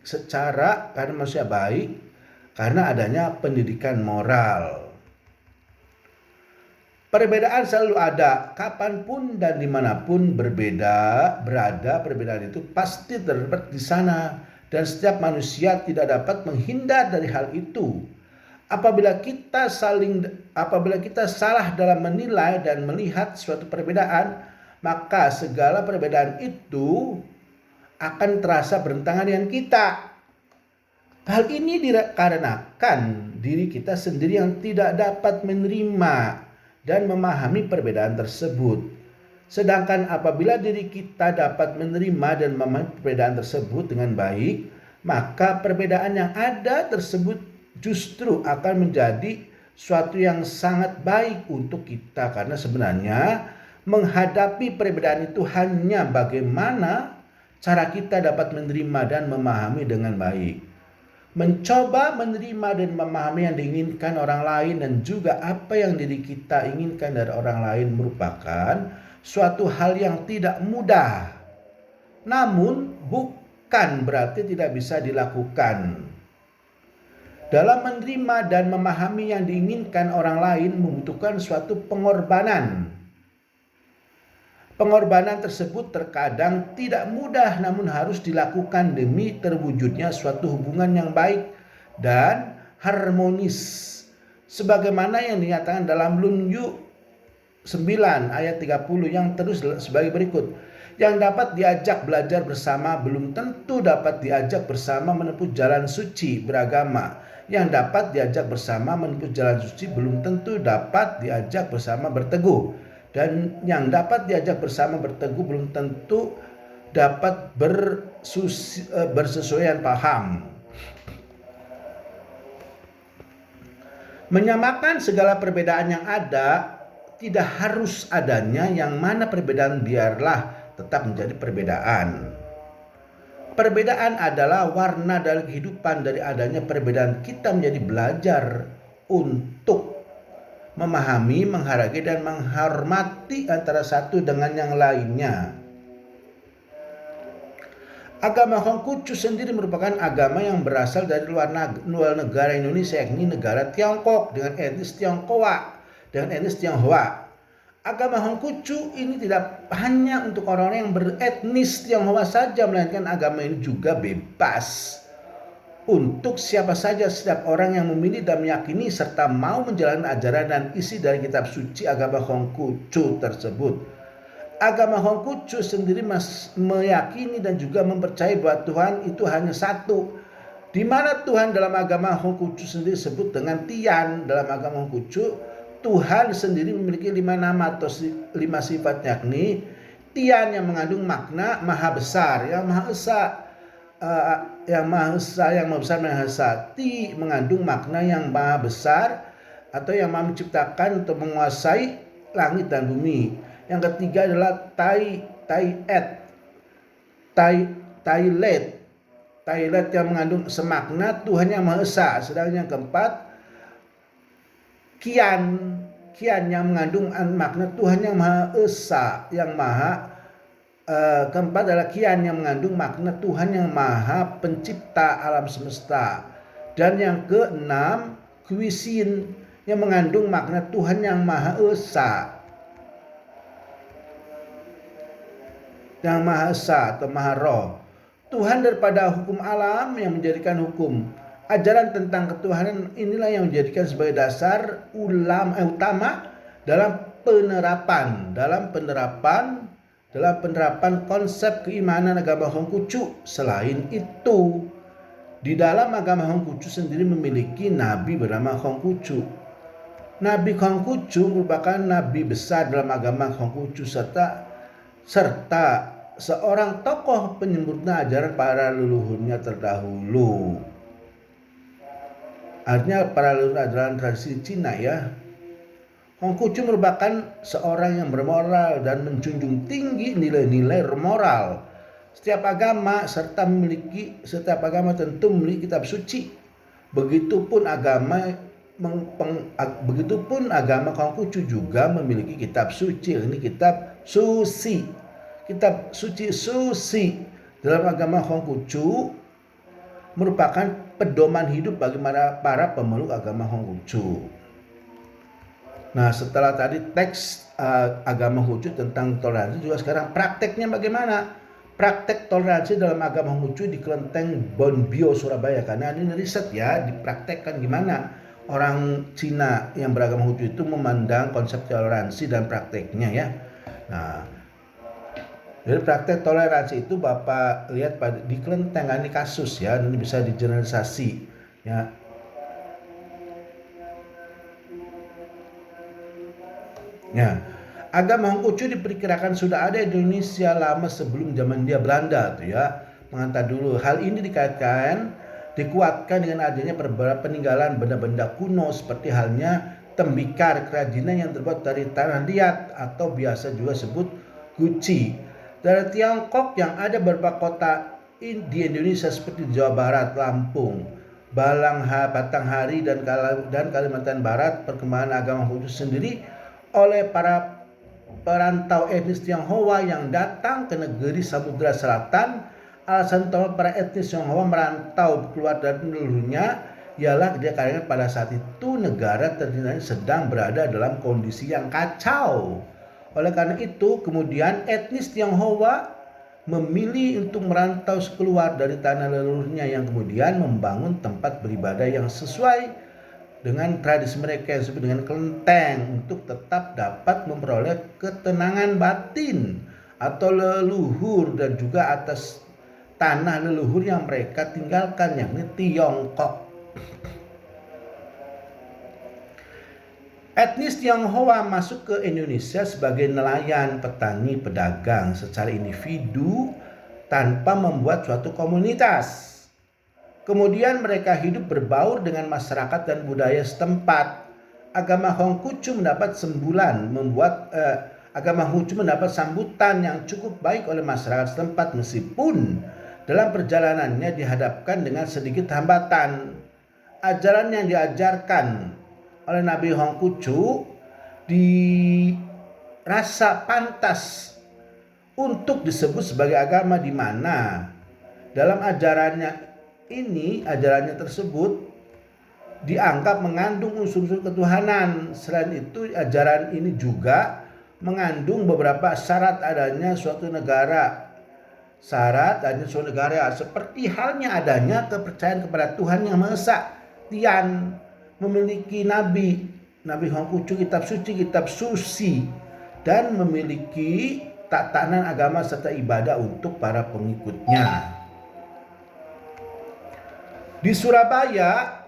karena adanya pendidikan moral. Perbedaan selalu ada, kapanpun dan dimanapun berada, perbedaan itu pasti terdapat di sana, dan setiap manusia tidak dapat menghindar dari hal itu. Apabila kita salah dalam menilai dan melihat suatu perbedaan, maka segala perbedaan itu akan terasa bertentangan dengan kita. Hal ini dikarenakan diri kita sendiri yang tidak dapat menerima dan memahami perbedaan tersebut. Sedangkan apabila diri kita dapat menerima dan memahami perbedaan tersebut dengan baik, maka perbedaan yang ada tersebut justru akan menjadi suatu yang sangat baik untuk kita, karena sebenarnya menghadapi perbedaan itu hanya bagaimana cara kita dapat menerima dan memahami dengan baik. Mencoba menerima dan memahami yang diinginkan orang lain dan juga apa yang diri kita inginkan dari orang lain merupakan suatu hal yang tidak mudah. Namun bukan berarti tidak bisa dilakukan. Dalam menerima dan memahami yang diinginkan orang lain membutuhkan suatu pengorbanan. Pengorbanan tersebut terkadang tidak mudah, namun harus dilakukan demi terwujudnya suatu hubungan yang baik dan harmonis. Sebagaimana yang dinyatakan dalam Lunyu 9 ayat 30 yang terus sebagai berikut: yang dapat diajak belajar bersama belum tentu dapat diajak bersama menempuh jalan suci beragama. Yang dapat diajak bersama menempuh jalan suci belum tentu dapat diajak bersama berteguh. Dan yang dapat diajak bersama berteguh belum tentu dapat bersesuaian paham. Menyamakan segala perbedaan yang ada tidak harus adanya, yang mana perbedaan biarlah tetap menjadi perbedaan. Perbedaan adalah warna dari kehidupan. Dari adanya perbedaan kita menjadi belajar untuk memahami, menghargai, dan menghormati antara satu dengan yang lainnya. Agama Konghucu sendiri merupakan agama yang berasal dari luar negara Indonesia, yakni negara Tiongkok dengan etnis Tionghoa dengan etnis Tionghoa. Agama Konghucu ini tidak hanya untuk orang-orang yang beretnis Tionghoa saja, melainkan agama ini juga bebas untuk siapa saja, setiap orang yang memilih dan meyakini serta mau menjalankan ajaran dan isi dari kitab suci agama Konghucu tersebut. Agama Konghucu sendiri meyakini dan juga mempercayai bahwa Tuhan itu hanya satu, di mana Tuhan dalam agama Konghucu sendiri disebut dengan Tian. Dalam agama Konghucu, Tuhan sendiri memiliki 5 nama atau 5 sifat, yakni Tian yang mengandung makna maha besar, yang maha esa, yang maha besar, maha esa. Ti mengandung makna yang maha besar atau yang maha menciptakan atau menguasai langit dan bumi. Yang ketiga adalah Tailet yang mengandung semakna Tuhan yang maha esa. Sedangkan yang keempat Kian yang mengandung makna Tuhan yang maha esa, keempat adalah Kian yang mengandung makna Tuhan yang maha pencipta alam semesta. Dan yang keenam Kuisin yang mengandung makna Tuhan yang maha esa, yang maha esa atau maha roh. Tuhan daripada hukum alam yang menjadikan hukum. Ajaran tentang ketuhanan inilah yang menjadikan sebagai dasar utama dalam penerapan konsep keimanan agama Konghucu. Selain itu, di dalam agama Konghucu sendiri memiliki nabi bernama Konghucu. Nabi Konghucu merupakan nabi besar dalam agama Konghucu serta seorang tokoh penyempurna ajaran para leluhurnya terdahulu. Artinya para leluhur ajaran tradisi Cina ya. Konghucu merupakan seorang yang bermoral dan menjunjung tinggi nilai-nilai moral. Setiap agama tentu memiliki kitab suci. Begitupun agama Konghucu juga memiliki kitab suci. Ini kitab suci. Kitab suci dalam agama Konghucu merupakan pedoman hidup bagi para pemeluk agama Konghucu. Nah, setelah tadi teks agama Konghucu tentang toleransi, juga sekarang prakteknya bagaimana? Praktek toleransi dalam agama Konghucu di Kelenteng Bonbio, Surabaya. Karena ini riset ya, dipraktekkan gimana orang Cina yang beragama Konghucu itu memandang konsep toleransi dan prakteknya ya. Nah, jadi praktek toleransi itu Bapak lihat di Kelenteng, ini kasus ya, ini bisa digeneralisasi ya. Ya, agama Konghucu diperkirakan sudah ada di Indonesia lama sebelum zaman Hindia Belanda tuh ya. Mengantar dulu. Hal ini dikuatkan dengan adanya peninggalan benda-benda kuno seperti halnya tembikar, kerajinan yang terbuat dari tanah liat atau biasa juga sebut guci. Dari Tiongkok yang ada beberapa kota di Indonesia seperti Jawa Barat, Lampung, Batanghari dan Kalimantan Barat. Perkembangan agama Konghucu sendiri oleh para perantau etnis Tionghoa yang datang ke negeri Samudra Selatan. Alasan utama para etnis Tionghoa merantau keluar dari leluhurnya ialah dikarenakan pada saat itu negara terdiri sedang berada dalam kondisi yang kacau. Oleh karena itu, kemudian etnis Tionghoa memilih untuk merantau keluar dari tanah leluhurnya yang kemudian membangun tempat beribadah yang sesuai dengan tradisi mereka yang disebut dengan kelenteng untuk tetap dapat memperoleh ketenangan batin atau leluhur dan juga atas tanah leluhur yang mereka tinggalkan, yakni Tiongkok. Etnis Tionghoa masuk ke Indonesia sebagai nelayan, petani, pedagang secara individu tanpa membuat suatu komunitas. Kemudian mereka hidup berbaur dengan masyarakat dan budaya setempat. Agama Hongkucu mendapat sambutan yang cukup baik oleh masyarakat setempat meskipun dalam perjalanannya dihadapkan dengan sedikit hambatan. Ajaran yang diajarkan oleh Nabi Hongkucu dirasa pantas untuk disebut sebagai agama, di mana dalam ajarannya tersebut dianggap mengandung unsur-unsur ketuhanan. Selain itu, ajaran ini juga mengandung beberapa syarat adanya suatu negara. Seperti halnya adanya kepercayaan kepada Tuhan Yang Maha Esa, Tian, memiliki Nabi Hongkucu, kitab suci, dan memiliki tatanan agama serta ibadah untuk para pengikutnya. Di Surabaya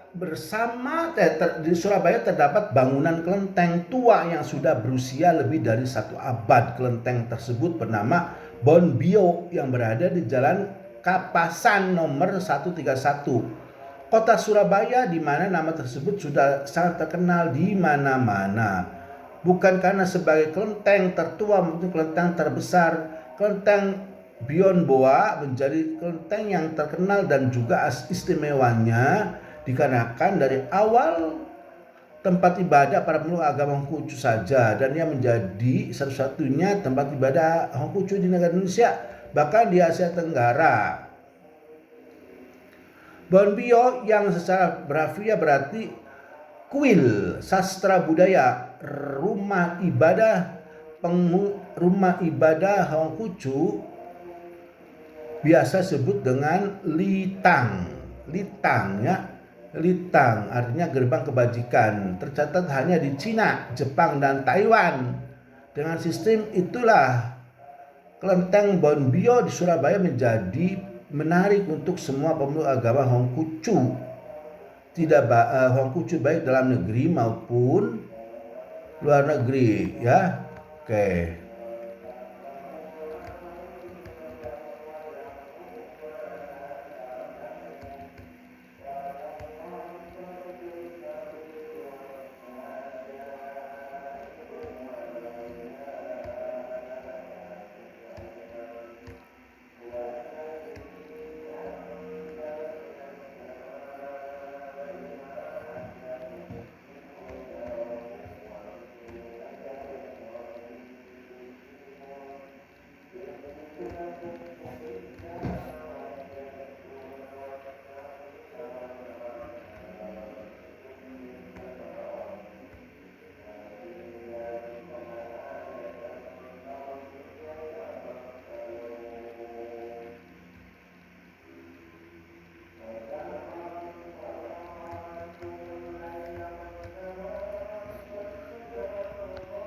terdapat bangunan kelenteng tua yang sudah berusia lebih dari 1 abad. Kelenteng tersebut bernama Bonbio yang berada di Jalan Kapasan nomor 131. Kota Surabaya, di mana nama tersebut sudah sangat terkenal di mana-mana. Bukan karena sebagai kelenteng tertua maupun kelenteng terbesar, kelenteng Bionboa menjadi kelenteng yang terkenal dan juga istimewanya dikarenakan dari awal tempat ibadah para pemeluk agama Hongkucu saja, dan ia menjadi satu-satunya tempat ibadah Hongkucu di negara Indonesia, bahkan di Asia Tenggara. Bonbio yang secara harafiah berarti kuil sastra budaya, rumah ibadah Hongkucu, biasa sebut dengan Litang ya. Litang artinya gerbang kebajikan. Tercatat hanya di Cina, Jepang, dan Taiwan. Dengan sistem itulah kelenteng Bonbio di Surabaya menjadi menarik untuk semua pemeluk agama Hongkucu. Hongkucu baik dalam negeri maupun luar negeri ya. Oke.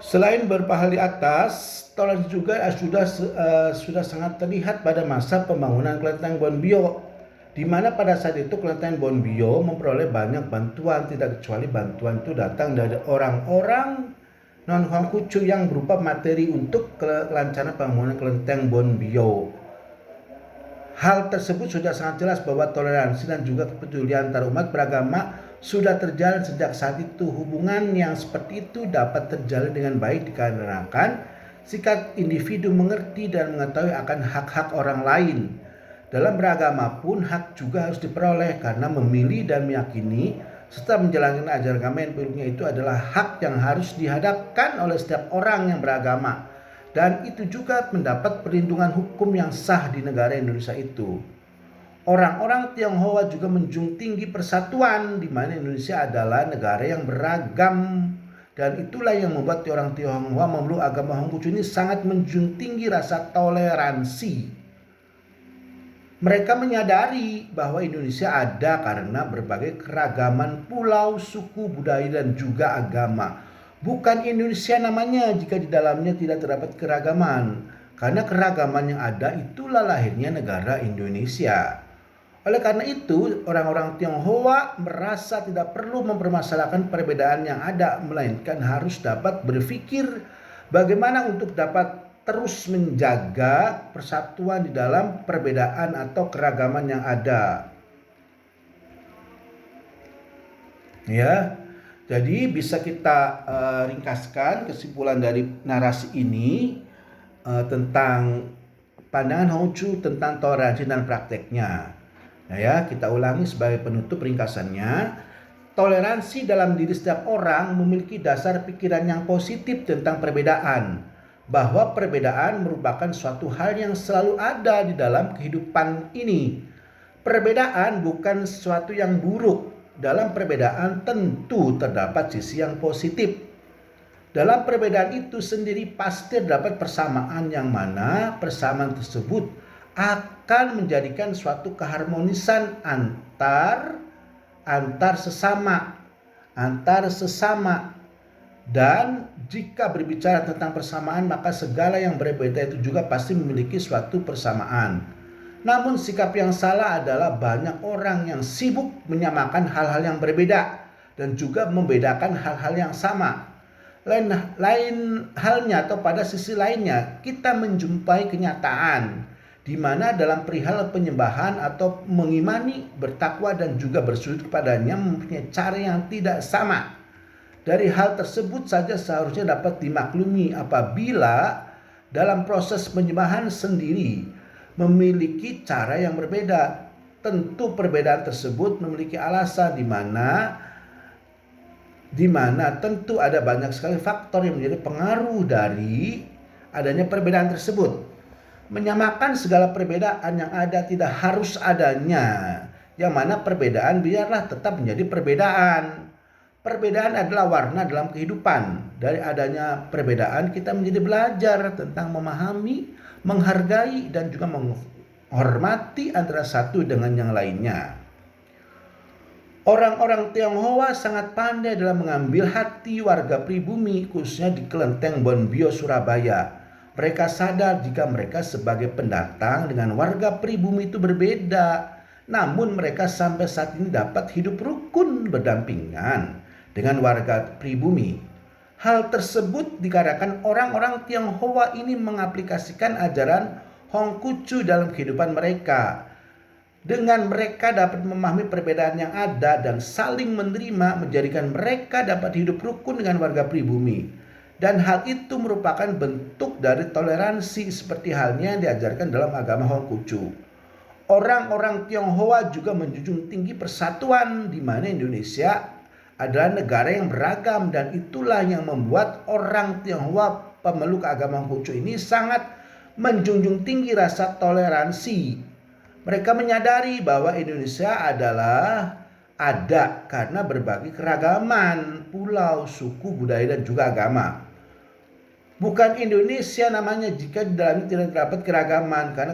Selain berpahal di atas, toleransi juga sudah sangat terlihat pada masa pembangunan kelenteng Bonbio, di mana pada saat itu kelenteng Bonbio memperoleh banyak bantuan, tidak kecuali bantuan itu datang dari orang-orang non-Hongkucu yang berupa materi untuk kelancaran pembangunan kelenteng Bonbio. Hal tersebut sudah sangat jelas bahwa toleransi dan juga kepedulian antar umat beragama sudah terjalin sejak saat itu. Hubungan yang seperti itu dapat terjalin dengan baik dikarenakan sikap individu mengerti dan mengetahui akan hak-hak orang lain. Dalam beragama pun hak juga harus diperoleh, karena memilih dan meyakini serta menjalankan ajaran agama yang peluknya itu adalah hak yang harus dihadapkan oleh setiap orang yang beragama. Dan itu juga mendapat perlindungan hukum yang sah di negara Indonesia itu. Orang-orang Tionghoa juga menjunjung tinggi persatuan, di mana Indonesia adalah negara yang beragam. Dan itulah yang membuat orang Tionghoa memeluk agama Hongkucu ini sangat menjunjung tinggi rasa toleransi. Mereka menyadari bahwa Indonesia ada karena berbagai keragaman pulau, suku, budaya, dan juga agama. Bukan Indonesia namanya jika di dalamnya tidak terdapat keragaman. Karena keragaman yang ada itulah lahirnya negara Indonesia. Oleh karena itu, orang-orang Tionghoa merasa tidak perlu mempermasalahkan perbedaan yang ada, melainkan harus dapat berpikir bagaimana untuk dapat terus menjaga persatuan di dalam perbedaan atau keragaman yang ada. Ya, jadi bisa kita ringkaskan kesimpulan dari narasi ini tentang pandangan Hongzhu tentang toleransi dan prakteknya. Nah ya, kita ulangi sebagai penutup ringkasannya. Toleransi dalam diri setiap orang memiliki dasar pikiran yang positif tentang perbedaan. Bahwa perbedaan merupakan suatu hal yang selalu ada di dalam kehidupan ini. Perbedaan bukan sesuatu yang buruk. Dalam perbedaan tentu terdapat sisi yang positif. Dalam perbedaan itu sendiri pasti terdapat persamaan yang mana persamaan tersebut akan menjadikan suatu keharmonisan antar sesama. Dan jika berbicara tentang persamaan, maka segala yang berbeda itu juga pasti memiliki suatu persamaan. Namun sikap yang salah adalah banyak orang yang sibuk menyamakan hal-hal yang berbeda dan juga membedakan hal-hal yang sama. Lain halnya atau pada sisi lainnya, kita menjumpai kenyataan di mana dalam perihal penyembahan atau mengimani, bertakwa dan juga bersujud kepadanya mempunyai cara yang tidak sama. Dari hal tersebut saja seharusnya dapat dimaklumi apabila dalam proses penyembahan sendiri memiliki cara yang berbeda. Tentu perbedaan tersebut memiliki alasan di mana tentu ada banyak sekali faktor yang menjadi pengaruh dari adanya perbedaan tersebut. Menyamakan segala perbedaan yang ada tidak harus adanya, yang mana perbedaan biarlah tetap menjadi perbedaan. Perbedaan adalah warna dalam kehidupan. Dari adanya perbedaan kita menjadi belajar tentang memahami, menghargai dan juga menghormati antara satu dengan yang lainnya. Orang-orang Tionghoa sangat pandai dalam mengambil hati warga pribumi, khususnya di kelenteng Bonbio, Surabaya. Mereka sadar jika mereka sebagai pendatang dengan warga pribumi itu berbeda. Namun mereka sampai saat ini dapat hidup rukun berdampingan dengan warga pribumi. Hal tersebut dikarenakan orang-orang Tionghoa ini mengaplikasikan ajaran Hongkucu dalam kehidupan mereka. Dengan mereka dapat memahami perbedaan yang ada dan saling menerima, menjadikan mereka dapat hidup rukun dengan warga pribumi. Dan hal itu merupakan bentuk dari toleransi seperti halnya yang diajarkan dalam agama Hongkucu. Orang-orang Tionghoa juga menjunjung tinggi persatuan, di mana Indonesia adalah negara yang beragam, dan itulah yang membuat orang Tionghoa pemeluk agama Hongkucu ini sangat menjunjung tinggi rasa toleransi. Mereka menyadari bahwa Indonesia ada karena berbagai keragaman pulau, suku, budaya dan juga agama. Bukan Indonesia namanya jika di dalamnya tidak terdapat keragaman, karena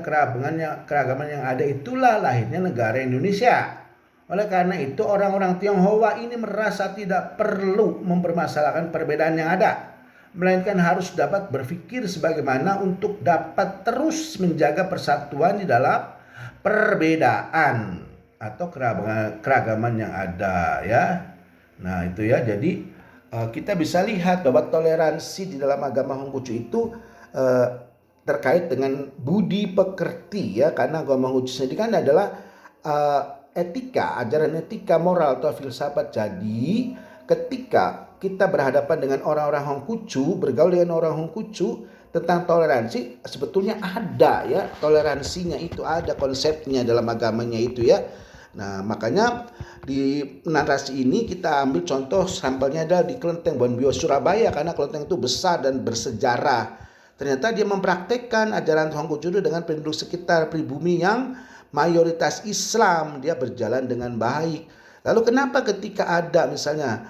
keragaman yang ada itulah lahirnya negara Indonesia. Oleh karena itu orang-orang Tionghoa ini merasa tidak perlu mempermasalahkan perbedaan yang ada, melainkan harus dapat berpikir sebagaimana untuk dapat terus menjaga persatuan di dalam perbedaan atau keragaman yang ada ya. Nah itu ya, jadi kita bisa lihat bahwa toleransi di dalam agama Hongkucu itu terkait dengan budi pekerti ya, karena agama Hongkucu sendiri kan adalah etika, ajaran etika moral atau filsafat. Jadi ketika kita berhadapan dengan orang-orang Hongkucu, bergaul dengan orang Hongkucu tentang toleransi, sebetulnya ada ya, toleransinya itu ada konsepnya dalam agamanya itu ya. Nah makanya di narasi ini kita ambil contoh sampelnya adalah di kelenteng Bonbio, Surabaya, karena kelenteng itu besar dan bersejarah. Ternyata dia mempraktekkan ajaran Hongkucu dengan penduduk sekitar pribumi yang mayoritas Islam, dia berjalan dengan baik. Lalu kenapa ketika ada misalnya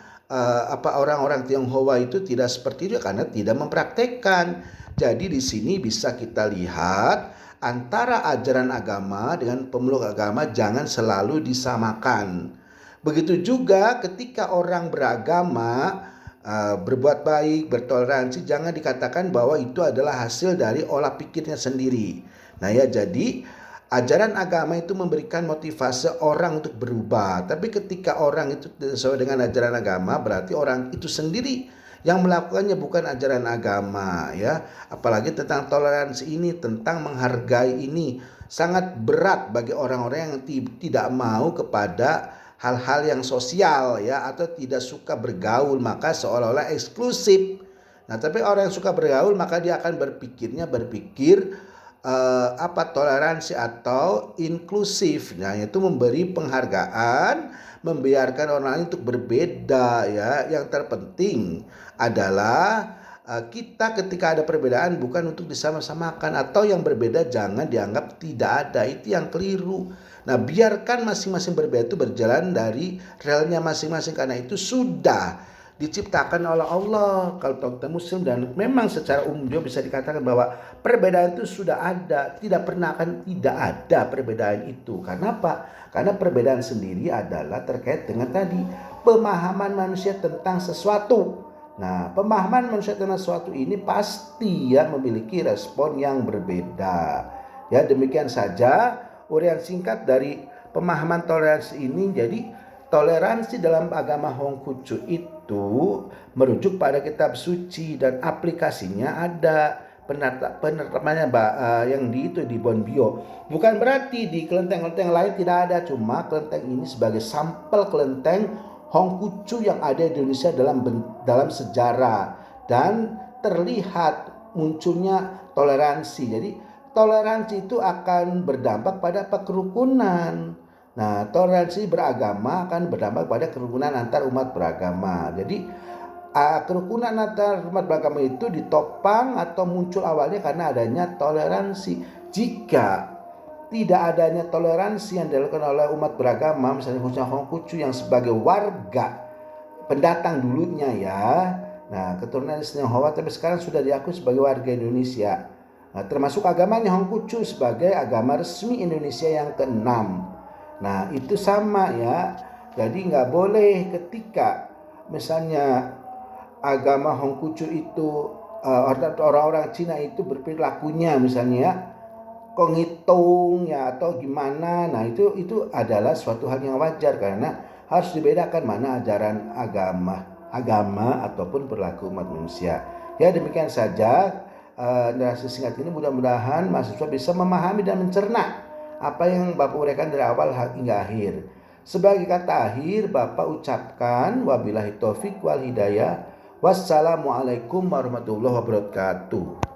orang-orang Tionghoa itu tidak seperti itu? Karena tidak mempraktekkan. Jadi di sini bisa kita lihat antara ajaran agama dengan pemeluk agama jangan selalu disamakan. Begitu juga ketika orang beragama berbuat baik, bertoleransi, jangan dikatakan bahwa itu adalah hasil dari olah pikirnya sendiri. Nah ya, jadi ajaran agama itu memberikan motivasi orang untuk berubah. Tapi ketika orang itu tidak sesuai dengan ajaran agama, berarti orang itu sendiri yang melakukannya, bukan ajaran agama, ya. Apalagi tentang toleransi ini, tentang menghargai ini, sangat berat bagi orang-orang yang tidak mau kepada hal-hal yang sosial, ya, atau tidak suka bergaul, maka seolah-olah eksklusif. Nah, tapi orang yang suka bergaul, maka dia akan berpikir toleransi atau inklusif. Nah, itu memberi penghargaan, membiarkan orang lain untuk berbeda, ya. Yang terpenting adalah kita ketika ada perbedaan bukan untuk disama-samakan, atau yang berbeda jangan dianggap tidak ada. Itu yang keliru. Nah, biarkan masing-masing berbeda itu berjalan dari relnya masing-masing, karena itu sudah diciptakan oleh Allah. Kalau kita Muslim, dan memang secara umum juga bisa dikatakan bahwa perbedaan itu sudah ada, tidak pernah akan tidak ada perbedaan itu. Karena apa? Karena perbedaan sendiri adalah terkait dengan tadi pemahaman manusia tentang sesuatu. Nah, pemahaman manusia tentang sesuatu ini pasti ya memiliki respon yang berbeda. Ya, demikian saja uraian singkat dari pemahaman toleransi ini. Jadi toleransi dalam agama Hongkucu itu merujuk pada kitab suci, dan aplikasinya ada penerapannya yang di Bonbio. Bukan berarti di kelenteng-kelenteng lain tidak ada, cuma kelenteng ini sebagai sampel kelenteng Hongkucu yang ada di Indonesia dalam sejarah, dan terlihat munculnya toleransi. Jadi toleransi itu akan berdampak pada kerukunan. Nah, toleransi beragama akan berdampak pada kerukunan antar umat beragama. Jadi kerukunan antar umat beragama itu ditopang atau muncul awalnya karena adanya toleransi. Jika tidak adanya toleransi yang dilakukan oleh umat beragama, misalnya khususnya Hongkucu yang sebagai warga pendatang dulunya, ya. Nah, keturunan Tionghoa tapi sekarang sudah diakui sebagai warga Indonesia. Nah, termasuk agamanya Hongkucu sebagai agama resmi Indonesia yang ke-6. Nah, itu sama, ya. Jadi nggak boleh ketika misalnya agama Hongkucu itu orang-orang Cina itu berperilakunya misalnya kok ngitung, ya, atau gimana. Nah, itu adalah suatu hal yang wajar, karena harus dibedakan mana ajaran agama ataupun perilaku umat manusia. Ya, demikian saja narasi singkat ini. Mudah-mudahan mahasiswa bisa memahami dan mencerna apa yang Bapak uraikan dari awal hingga akhir. Sebagai kata akhir, Bapak ucapkan wabillahi taufik wal hidayah. Wassalamualaikum warahmatullahi wabarakatuh.